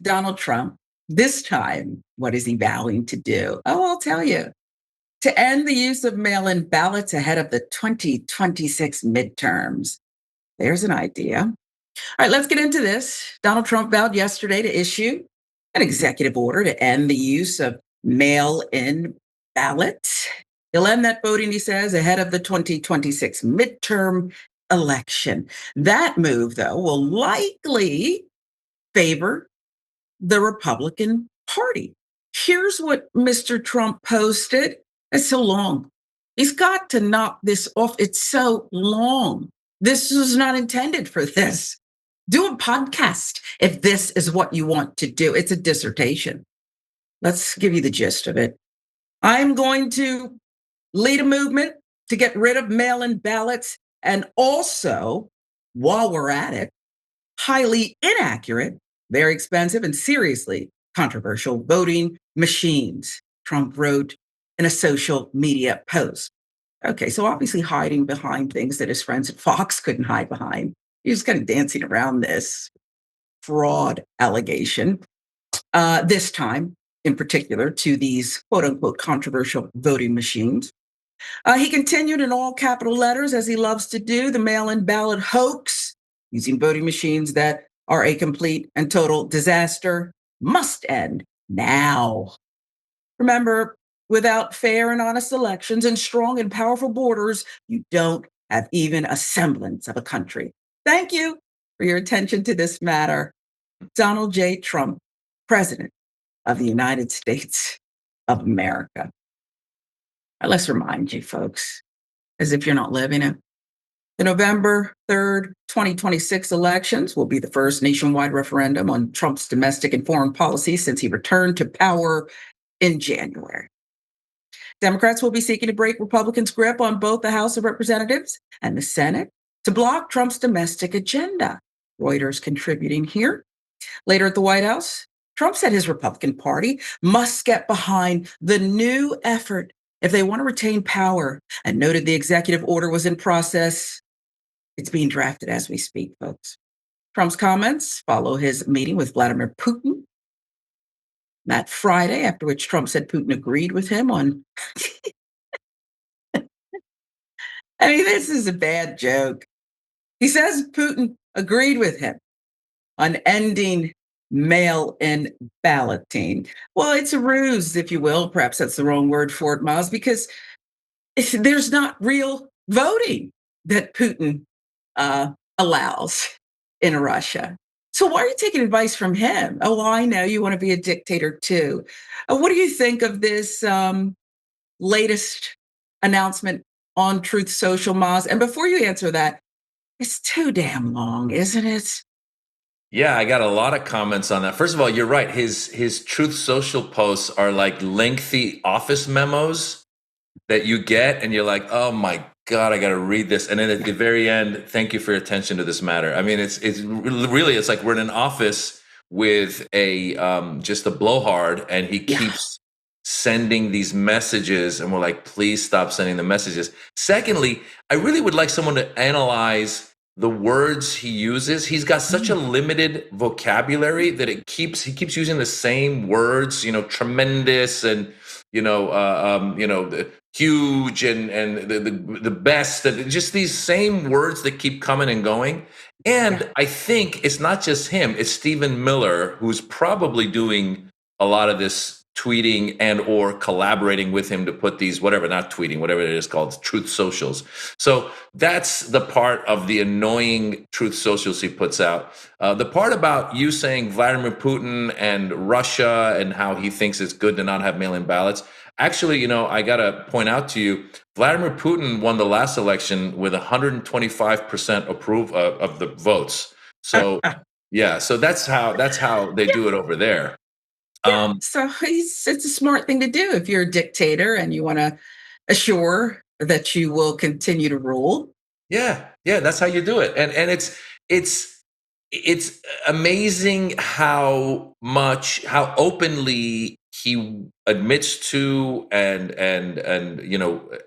Donald Trump, this time, what is he vowing to do? Oh, I'll tell you. To end the use of mail in ballots ahead of the 2026 midterms. There's an idea. All right, let's get into this. Donald Trump vowed yesterday to issue an executive order to end the use of mail in ballots. He'll end that voting, he says, ahead of the 2026 midterm election. That move, though, will likely favor the Republican Party. Here's what Mr. Trump posted. It's so long. He's got to knock this off. It's so long. This was not intended for this. Do a podcast if this is what you want to do. It's a dissertation. Let's give you the gist of it. I'm going to lead a movement to get rid of mail in ballots and also, while we're at it, highly inaccurate, very expensive, and seriously controversial voting machines, Trump wrote in a social media post. Okay, so obviously hiding behind things that his friends at Fox couldn't hide behind. He was kind of dancing around this fraud allegation, this time in particular to these quote unquote controversial voting machines. He continued in all capital letters, as he loves to do, the mail in ballot hoax using voting machines that are a complete and total disaster must end now. Remember, without fair and honest elections and strong and powerful borders, you don't have even a semblance of a country. Thank you for your attention to this matter. Donald J. Trump, President of the United States of America. Let's remind you, folks, as if you're not living it. The November 3rd, 2026 elections will be the first nationwide referendum on Trump's domestic and foreign policy since he returned to power in January. Democrats will be seeking to break Republicans' grip on both the House of Representatives and the Senate to block Trump's domestic agenda. Reuters contributing here. Later at the White House, Trump said his Republican Party must get behind the new effort if they want to retain power, and noted the executive order was in process. It's being drafted as we speak, folks. Trump's comments follow his meeting with Vladimir Putin that Friday, after which Trump said Putin agreed with him on. I mean, this is a bad joke. He says Putin agreed with him on ending mail-in balloting. Well, it's a ruse, if you will. Perhaps that's the wrong word for it, Miles, because there's not real voting that Putin allows in Russia. So why are you taking advice from him? Oh, I know you want to be a dictator too. What do you think of this latest announcement on Truth Social, Miles? And before you answer that, it's too damn long, isn't it? Yeah, I got a lot of comments on that. First of all, you're right. His Truth Social posts are like lengthy office memos that you get, and you're like, oh my God, I got to read this. And then at the very end, thank you for your attention to this matter. I mean, it's really, it's like we're in an office with a just a blowhard, and he keeps sending these messages, and we're like, please stop sending the messages. Secondly, I really would like someone to analyze the words he uses. He's got such a limited vocabulary that he keeps using the same words, tremendous and huge and the best, and just these same words that keep coming and going. And I think it's not just him, it's Stephen Miller, who's probably doing a lot of this tweeting and or collaborating with him to put these, whatever it is called, Truth Socials. So that's the part of the annoying Truth Socials he puts out. The part about you saying Vladimir Putin and Russia and how he thinks it's good to not have mail-in ballots. Actually, I got to point out to you, Vladimir Putin won the last election with 125% approve of the votes. So yeah, so that's how they do it over there. So it's a smart thing to do if you're a dictator and you want to assure that you will continue to rule. Yeah, that's how you do it. And it's amazing how openly he admits to and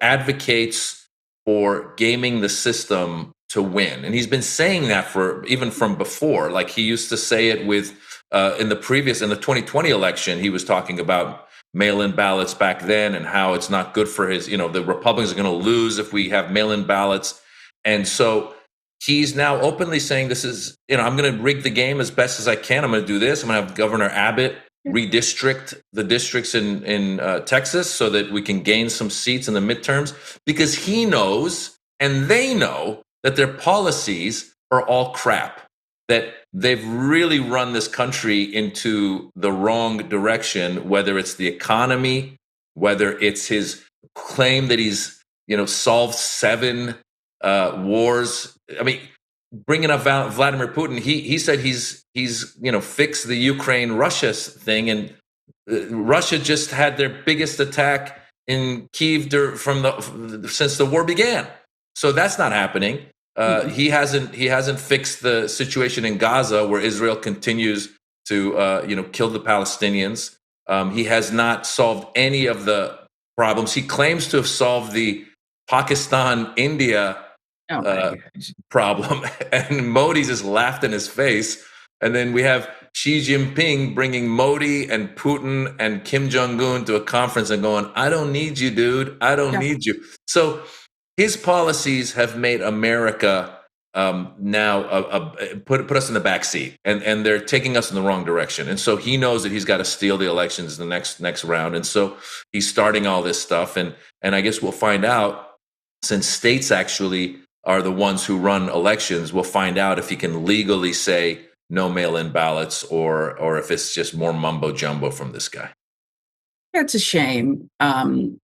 advocates for gaming the system to win. And he's been saying that even from before. Like he used to say it with in the 2020 election, he was talking about mail-in ballots back then and how it's not good for his, the Republicans are going to lose if we have mail-in ballots. And so he's now openly saying this is, I'm going to rig the game as best as I can. I'm going to do this. I'm going to have Governor Abbott redistrict the districts in Texas so that we can gain some seats in the midterms, because he knows and they know that their policies are all crap, that they've really run this country into the wrong direction, whether it's the economy, whether it's his claim that he's, solved 7 wars. I mean, bringing up Vladimir Putin, he said he's fixed the Ukraine Russia thing, and Russia just had their biggest attack in Kiev since the war began. So that's not happening. He hasn't fixed the situation in Gaza, where Israel continues to kill the Palestinians. He has not solved any of the problems. He claims to have solved the Pakistan-India problem, and Modi just laughed in his face. And then we have Xi Jinping bringing Modi and Putin and Kim Jong-un to a conference and going, "I don't need you, dude. I don't need you." So his policies have made America now put us in the back seat, and they're taking us in the wrong direction. And so he knows that he's got to steal the elections in the next round, and so he's starting all this stuff. And I guess we'll find out, since states actually are the ones who run elections, we'll find out if he can legally say no mail-in ballots, or if it's just more mumbo jumbo from this guy. It's a shame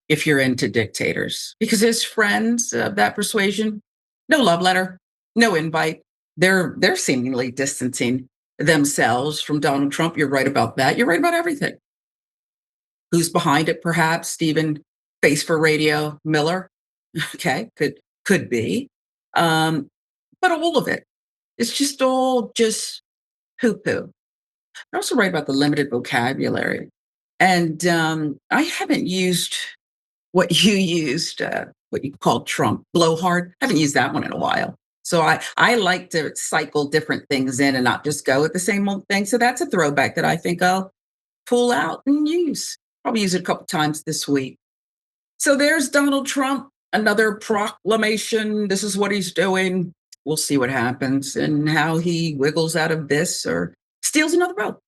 if you're into dictators, because his friends of that persuasion, no love letter, no invite. They're seemingly distancing themselves from Donald Trump. You're right about that. You're right about everything. Who's behind it? Perhaps Stephen Face for Radio Miller. Okay, could be, but all of it, it's just all just poo-poo. They're also right about the limited vocabulary. And I haven't used what you used, what you call Trump blowhard. I haven't used that one in a while. So I like to cycle different things in and not just go with the same old thing. So that's a throwback that I think I'll pull out and use. Probably use it a couple times this week. So there's Donald Trump, another proclamation. This is what he's doing. We'll see what happens and how he wiggles out of this or steals another vote.